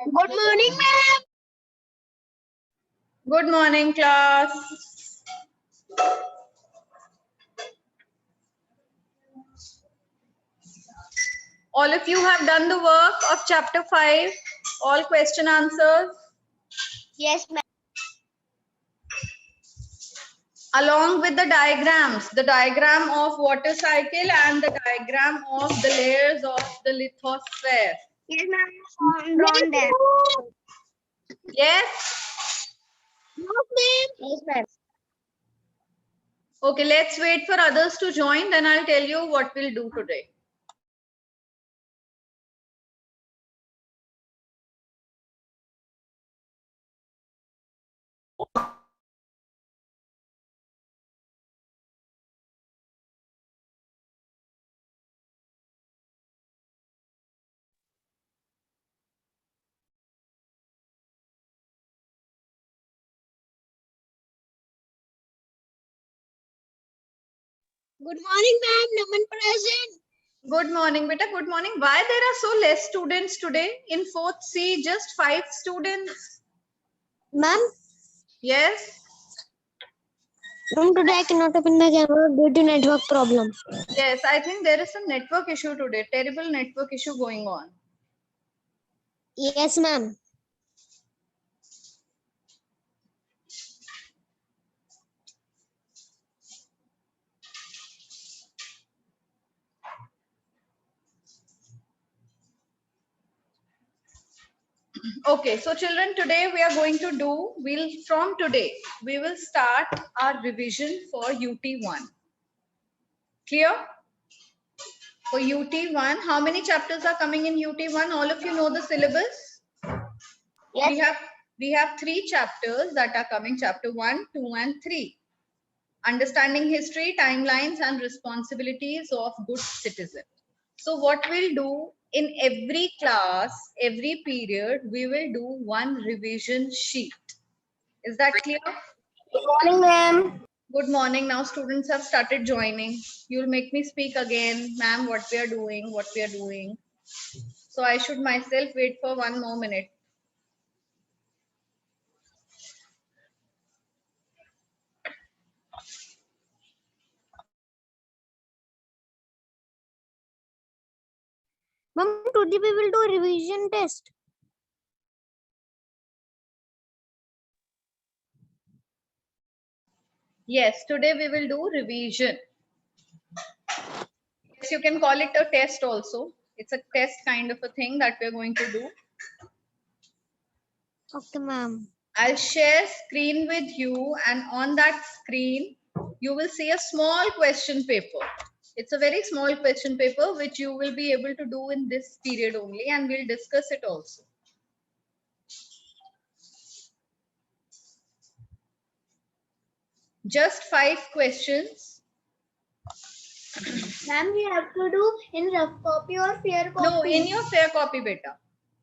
Good morning, ma'am. Good morning, class. All of you have done the work of chapter 5, all question answers. Yes, ma'am. Along with the diagrams, the diagram of water cycle and the diagram of the layers of the lithosphere. Yes, ma'am. Drawn them. Yes? Yes, ma'am. Okay, let's wait for others to join, then I'll tell you what we'll do today. Good morning, ma'am. Naman present. Good morning, beta. Good morning. Why there are so less students today? In 4th C, just 5 students. Ma'am, Yes? today I cannot open my camera due to network problem. Yes, I think there is some network issue today. Terrible network issue going on. Yes, ma'am. Okay, so children, today we are going to do, from today, we will start our revision for UT1. Clear? For UT1, how many chapters are coming in UT1? All of you know the syllabus? Yes. We have 3 chapters that are coming, chapter 1, 2 and 3. Understanding history, timelines and responsibilities of good citizen. So what we'll do in every class, every period, we will do one revision sheet. Is that clear? Good morning, ma'am. Good morning. Now students have started joining. You'll make me speak again, ma'am, what we are doing, what we are doing. So I should myself wait for 1 more minute. Ma'am, today we will do a revision test. Yes, today we will do revision. Yes, you can call it a test also. It's a test kind of a thing that we're going to do. Okay, ma'am. I'll share screen with you, and on that screen, you will see a small question paper. It's a very small question paper which you will be able to do in this period only, and we'll discuss it also. Just 5 questions. Ma'am, we have to do in rough copy or fair copy? No, in your fair copy, beta.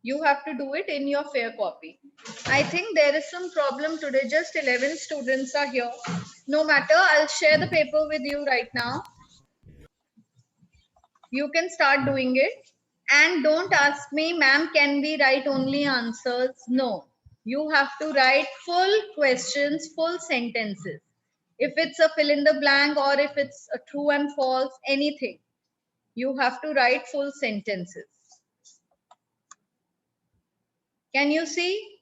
You have to do it in your fair copy. I think there is some problem today. Just 11 students are here. No matter, I'll share the paper with you right now. You can start doing it. And don't ask me, ma'am, can we write only answers? No. You have to write full questions, full sentences. If it's a fill in the blank or if it's a true and false, anything. You have to write full sentences. Can you see?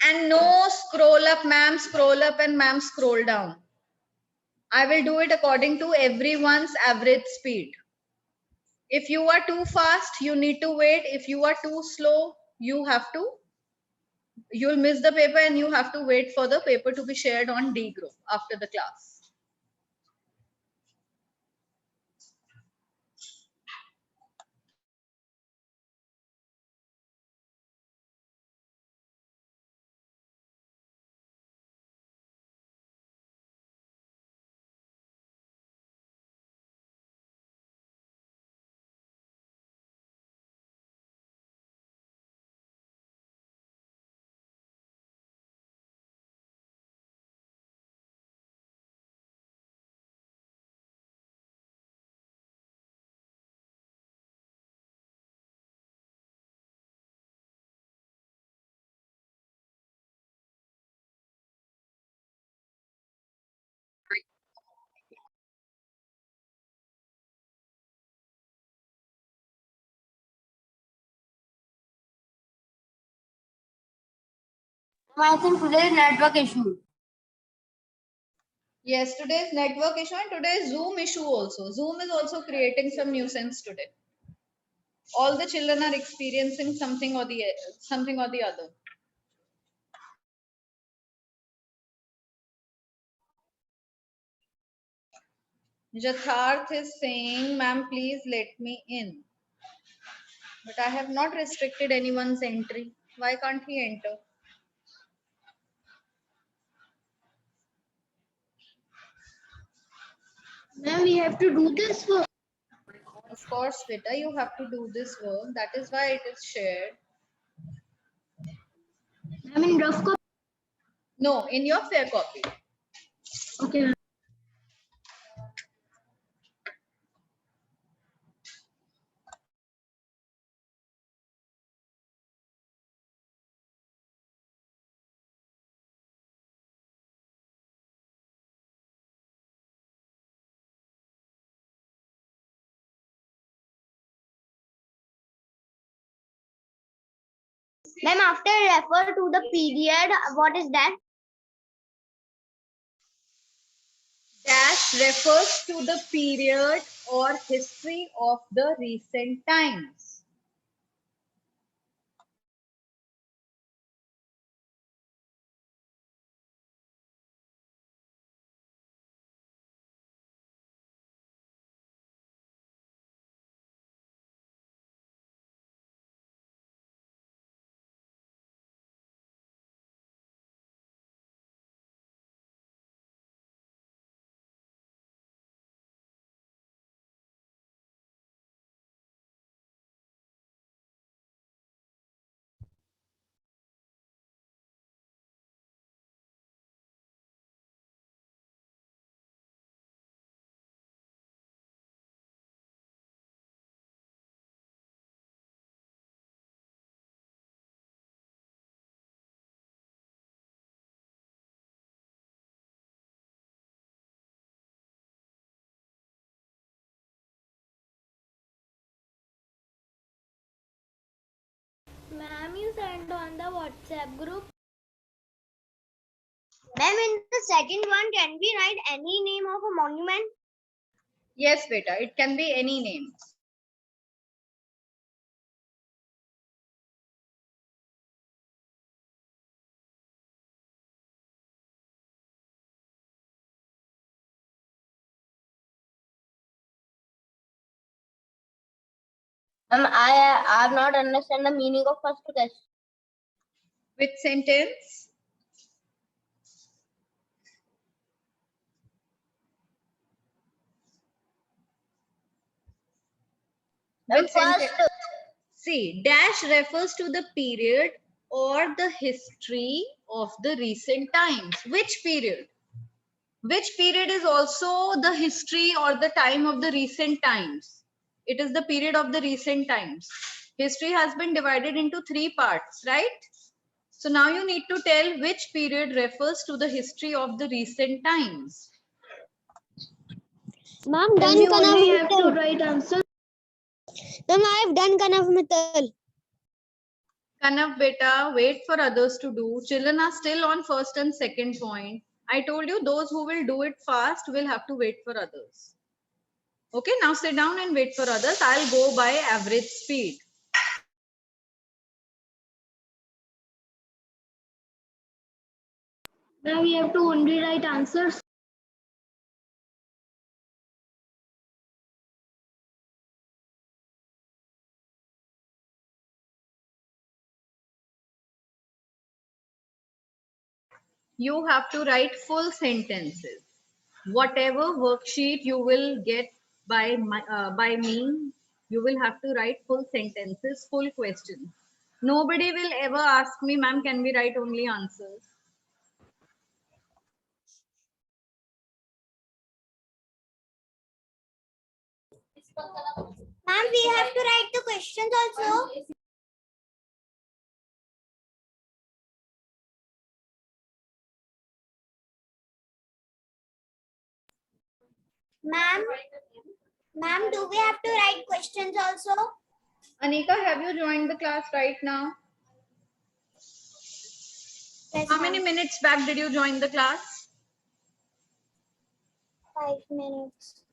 And no scroll up, ma'am, scroll up, and ma'am, scroll down. I will do it according to everyone's average speed. If you are too fast, you need to wait. If you are too slow, you'll miss the paper and you have to wait for the paper to be shared on D group after the class. I think today's network issue. Yes, today's network issue and today's Zoom issue also. Zoom is also creating some nuisance today. All the children are experiencing something or the other. Jatharth is saying, ma'am, please let me in. But I have not restricted anyone's entry. Why can't he enter? Ma'am, we have to do this work. Of course, beta, you have to do this work. That is why it is shared. I mean, rough copy. No, in your fair copy. Okay, ma'am. Ma'am, after refer to the period, what is that? Dash refers to the period or history of the recent times. Ma'am, you sent on the WhatsApp group. Ma'am, in the second one, can we write any name of a monument? Yes, beta, it can be any name. I have not understand the meaning of first question. Which sentence? Which sentence? See, dash refers to the period or the history of the recent times. Which period? Which period is also the history or the time of the recent times? It is the period of the recent times. History has been divided into 3 parts, right? So now you need to tell which period refers to the history of the recent times. Ma'am, done you only have to write answer. Ma'am, I have done Kanav Mittal. Kanav beta, wait for others to do. Children are still on first and second point. I told you those who will do it fast will have to wait for others. Okay, now sit down and wait for others. I'll go by average speed. Now we have to only write answers. You have to write full sentences. Whatever worksheet you will get by me, you will have to write full sentences, full questions. Nobody will ever ask me, ma'am, can we write only answers? Ma'am, we have to write the questions also. Ma'am, do we have to write questions also? Anika, have you joined the class right now? How many minutes back did you join the class? 5 minutes.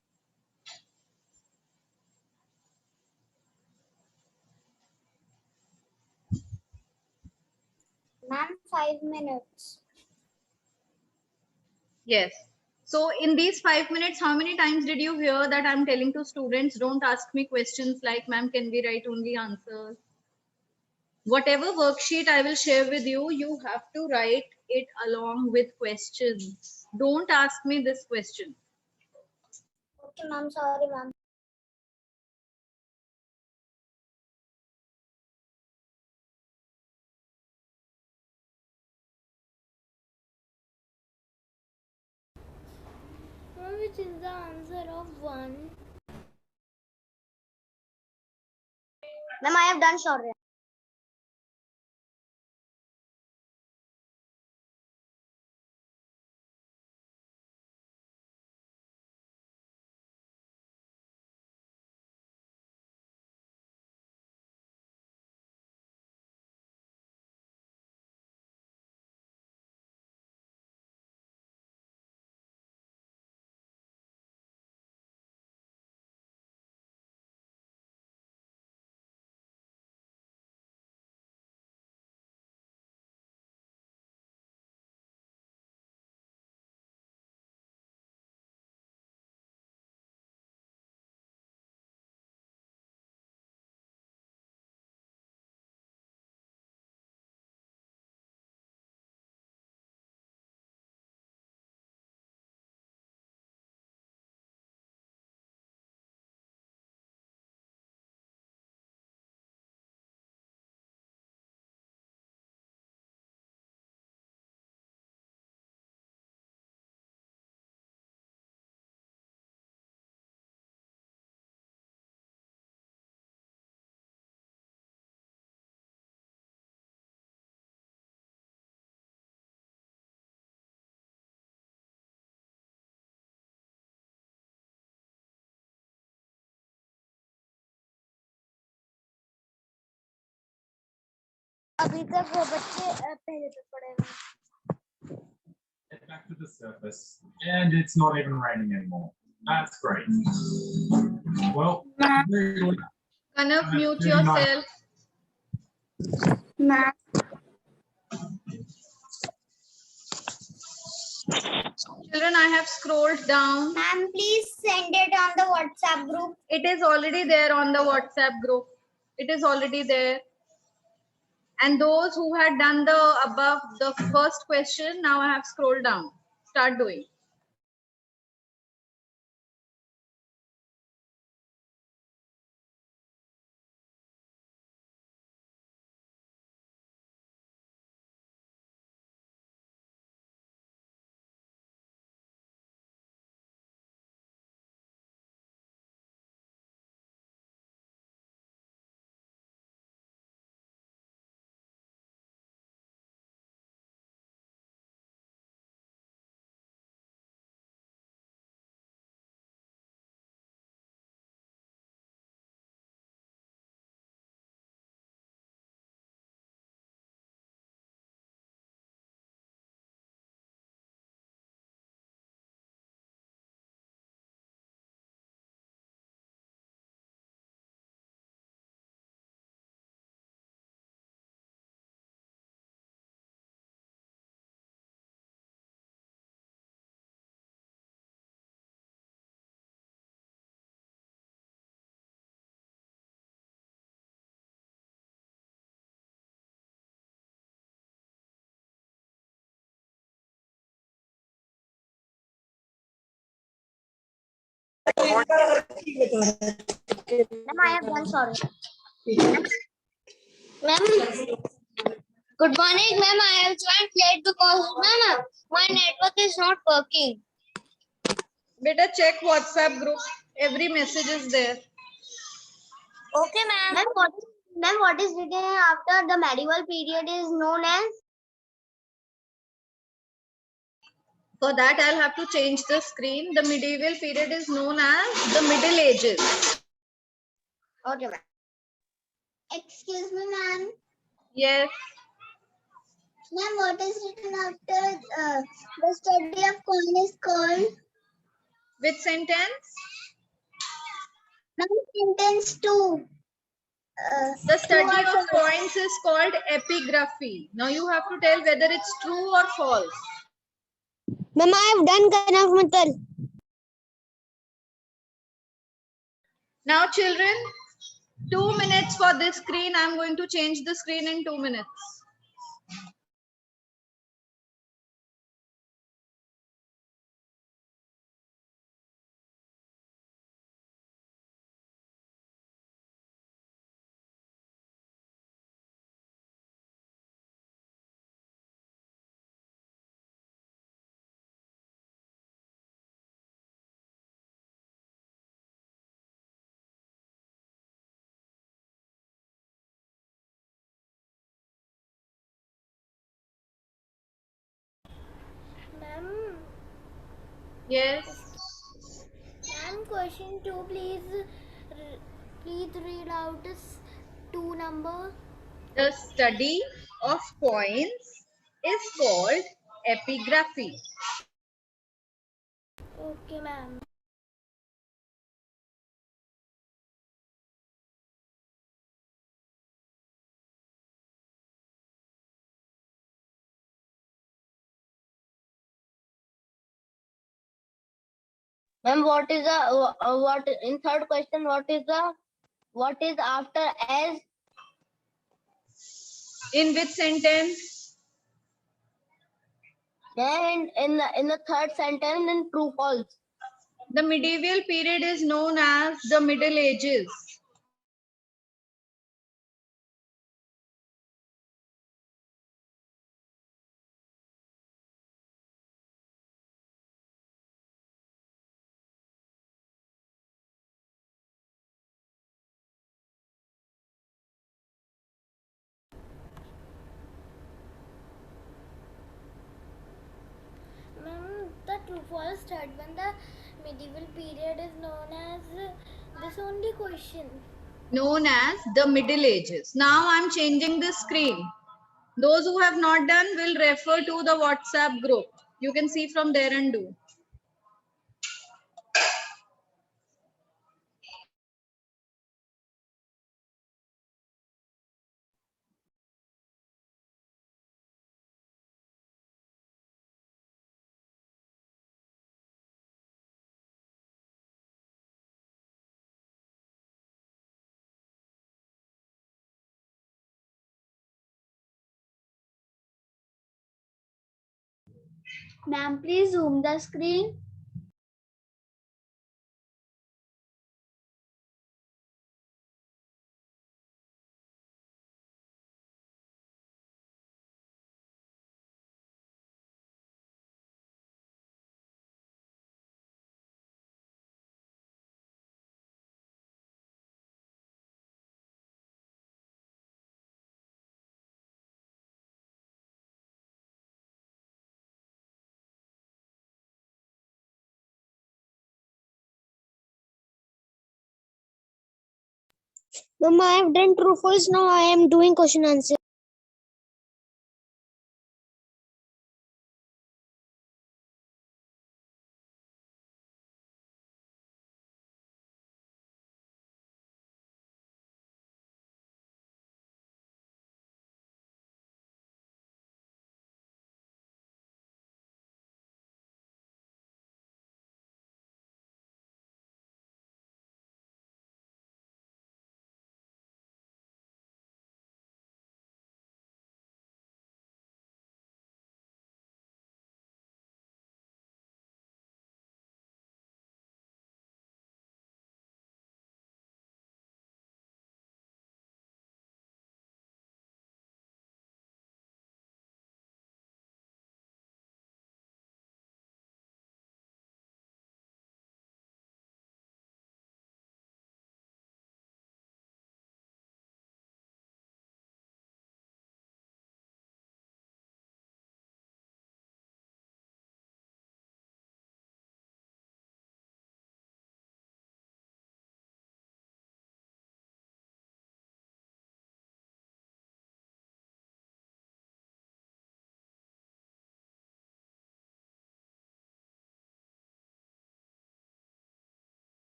Ma'am, 5 minutes. Yes. So in these 5 minutes, how many times did you hear that I'm telling to students, don't ask me questions like, ma'am, can we write only answers? Whatever worksheet I will share with you, you have to write it along with questions. Don't ask me this question. Okay, ma'am. Sorry, ma'am. Which is the answer of 1? Ma'am, I have done short. अभी तक वो बच्चे पहले तक पढ़े हुए Get back to the surface, and it's not even raining anymore. That's great. Well, really, Kanav, mute really nice. yourself. Ma'am. Children, I have scrolled down. Ma'am, please send it on the WhatsApp group. It is already there on the WhatsApp group. It is already there. And those who had done the above, the first question, now I have scrolled down. Start doing. Ma'am, I have done sorry. Ma'am, good morning, ma'am. I have joined late because, ma'am, my network is not working. Better check WhatsApp group. Every message is there. Okay, ma'am. Ma'am, what is written after the medieval period is known as? For that, I'll have to change the screen. The medieval period is known as the Middle Ages. Okay, ma'am. Excuse me, ma'am. Yes. Ma'am, what is written after the study of coin is called? Which sentence? Ma'am, sentence 2. The True study or of false? coins is called epigraphy. Now you have to tell whether it's true or false. Ma'am, I have done Kanaf Matal. Now children, 2 minutes for this screen. I'm going to change the screen in 2 minutes. Ma'am, Yes. ma'am, question 2, please read out this 2 number. The study of coins is called epigraphy. Okay, ma'am. Ma'am, what is the what in third question? What is after as? In which sentence? Then in the third sentence in true false. The medieval period is known as the Middle Ages. Ma'am, the true false third one, the medieval period is known as this only question. Known as the Middle Ages. Now I'm changing the screen. Those who have not done will refer to the WhatsApp group. You can see from there and do. Ma'am, please zoom the screen. Ma'am, I have done true false. Now I am doing question answer.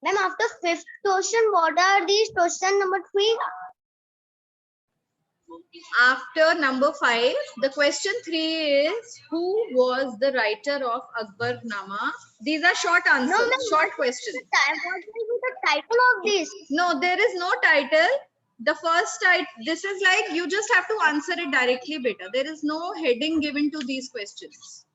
Ma'am, after fifth question, what are these? Question number 3. After number 5, the question 3 is who was the writer of Akbarnama? These are short answers, No, ma'am. short questions. What will be the title of this? No, there is no title. The first title, this is like you just have to answer it directly, beta. There is no heading given to these questions.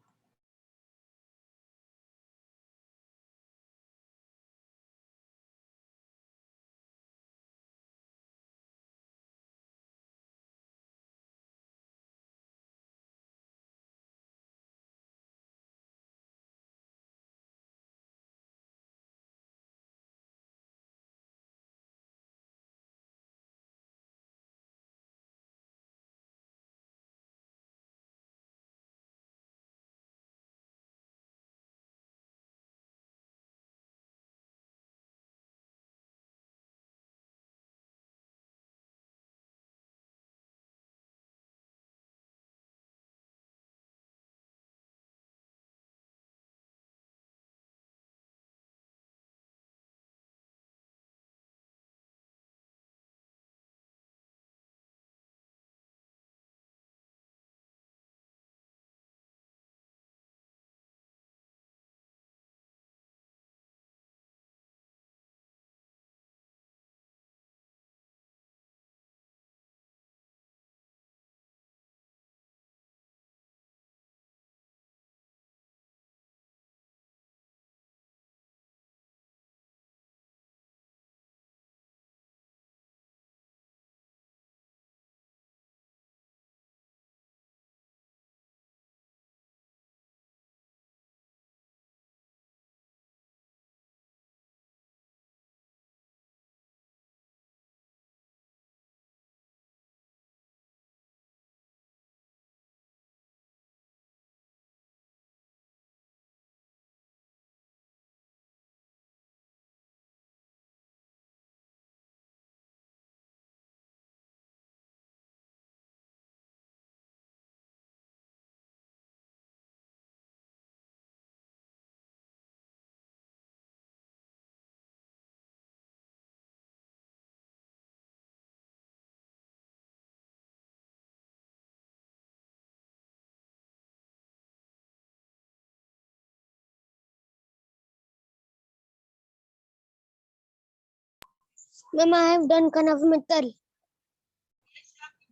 Ma'am, I have done Kanav Mittal.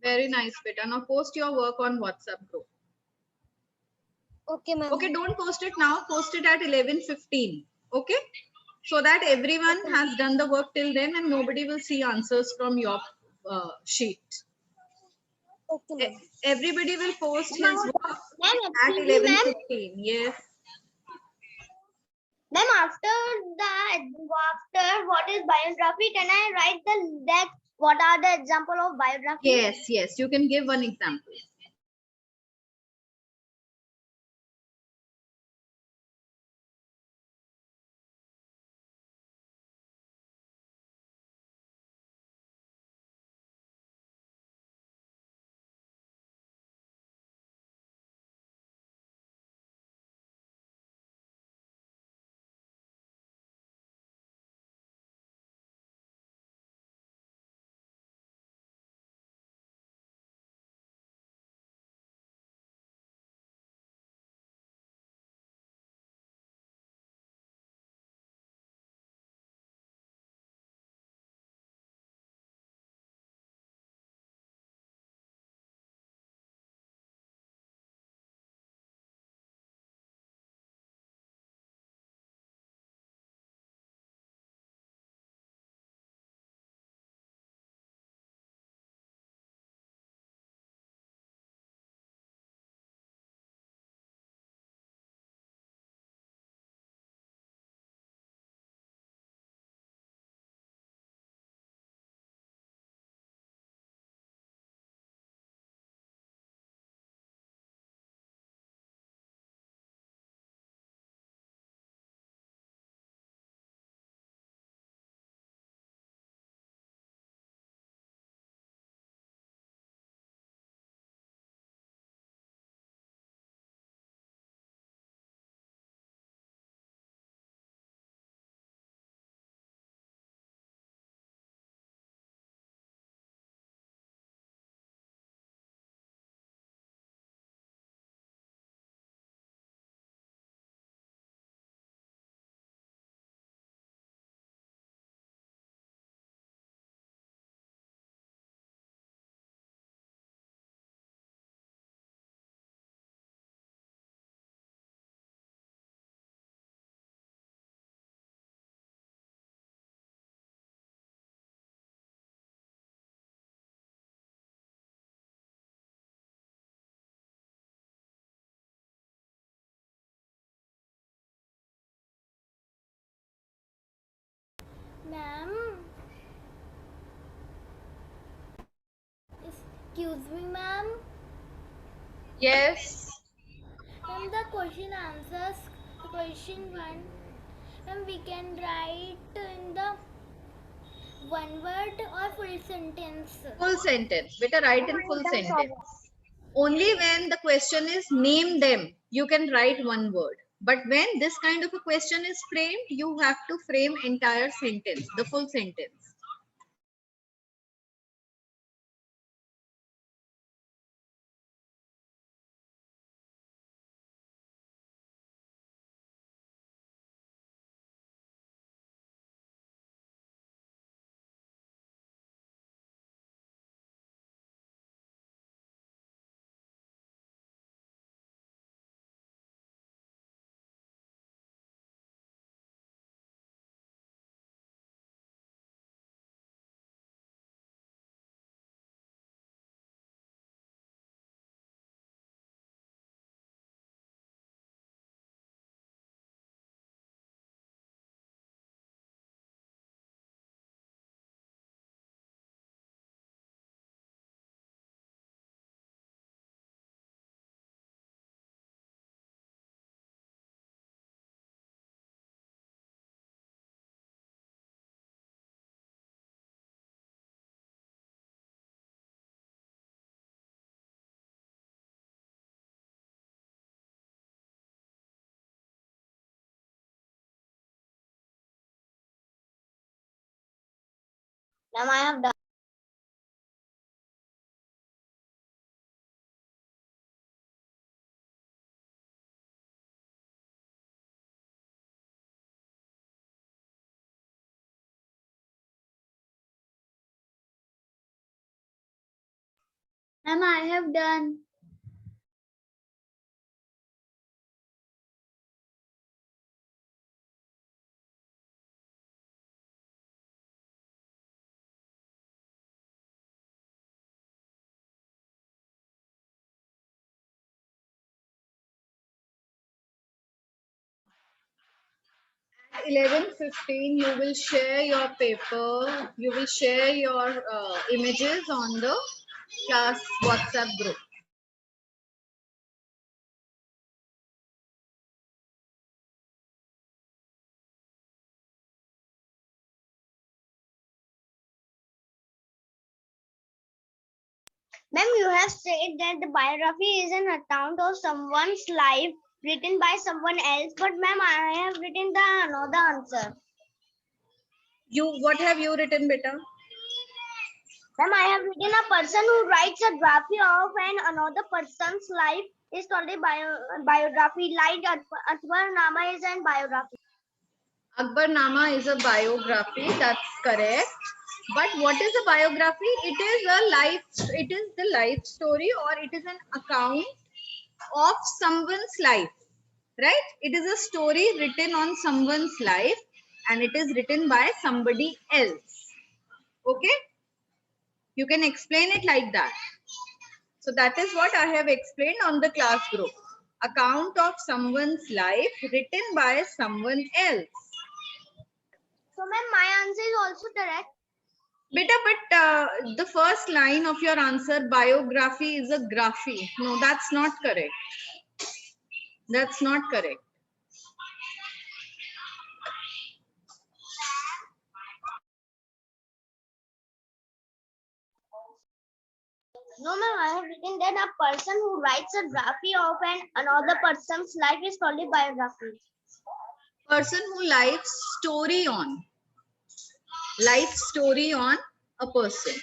Very nice, beta. Now post your work on WhatsApp group. Okay, ma'am. Okay, don't post it now. Post it at 11:15. Okay, so that everyone has done the work till then, and nobody will see answers from your sheet. Okay, ma'am. Everybody will post his work Ma'am, at excuse me, ma'am. 11:15. Yes. Ma'am, after what is biography, can I write that what are the example of biography? Yes, yes. You can give one example. Excuse me, ma'am. Yes. Ma'am, the question answers question 1. Ma'am, we can write in the one word or full sentence. Full sentence. Better write in full sentence. Only when the question is name them, you can write one word. But when this kind of a question is framed, you have to frame entire sentence, the full sentence. Ma'am, I have done. Ma'am, I have done. At 11:15, you will share your paper, you will share your images on the class WhatsApp group. Ma'am, you have said that the biography is an account of someone's life written by someone else, but ma'am, I have written the another answer. What have you written, beta? Ma'am, I have written a person who writes a biography of another person's life is called a biography. Like Akbar Nama is a biography. Akbar Nama is a biography, that's correct. But what is a biography? It is the life story, or it is an account of someone's life, right? It is a story written on someone's life, and it is written by somebody else. Okay? You can explain it like that. So that is what I have explained on the class group. Account of someone's life written by someone else. So ma'am, my answer is also correct. Beta, but the first line of your answer, biography, is a graphy. No, that's not correct. That's not correct. No ma'am, I have written that a person who writes a biography of another person's life is called a biography. Person who life story on a person.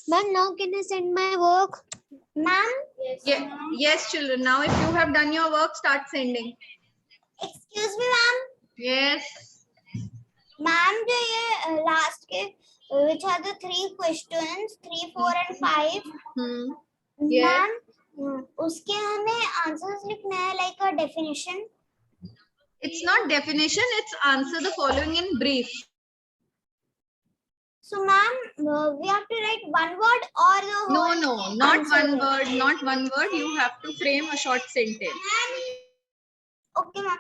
Ma'am, now can I send my work? Ma'am? Yes, children. Now, if you have done your work, start sending. Excuse me, ma'am. Yes. Ma'am, जो ये last के which are the 3 questions 3, 4 and 5. Yes. Ma'am, उसके हमें answers लिखना है like a definition. It's not definition. It's answer the following in brief. So, ma'am, we have to write one word or the whole. No, not answer one there. word. Not one word. You have to frame a short sentence. Okay, ma'am.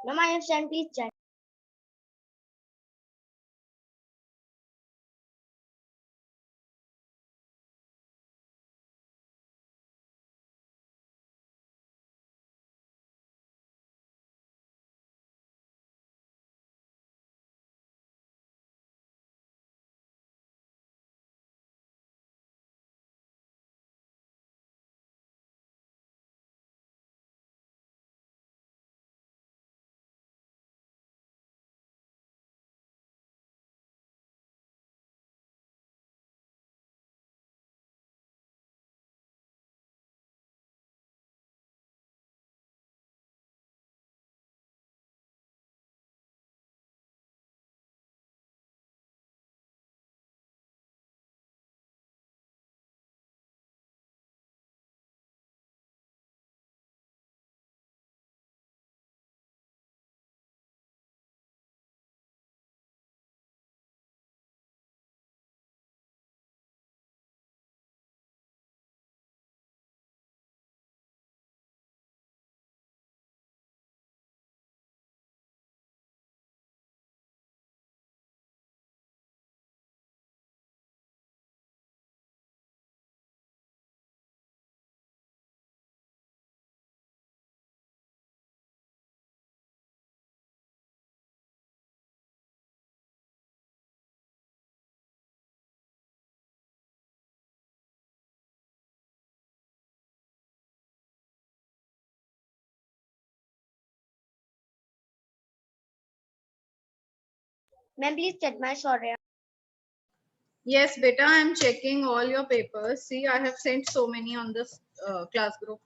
Ma'am, I have sent, please check. Ma'am, please check my sorry. Yes, beta. I'm checking all your papers. See, I have sent so many on this class group.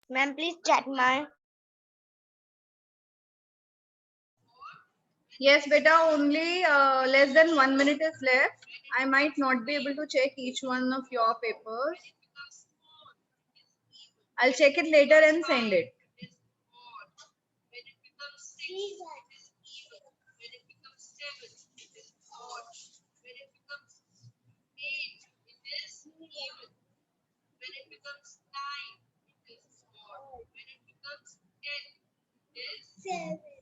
Ma'am, please check my. Yes, beta, only less than 1 minute is left. I might not be able to check each one of your papers. I'll check it later and send it. Seven.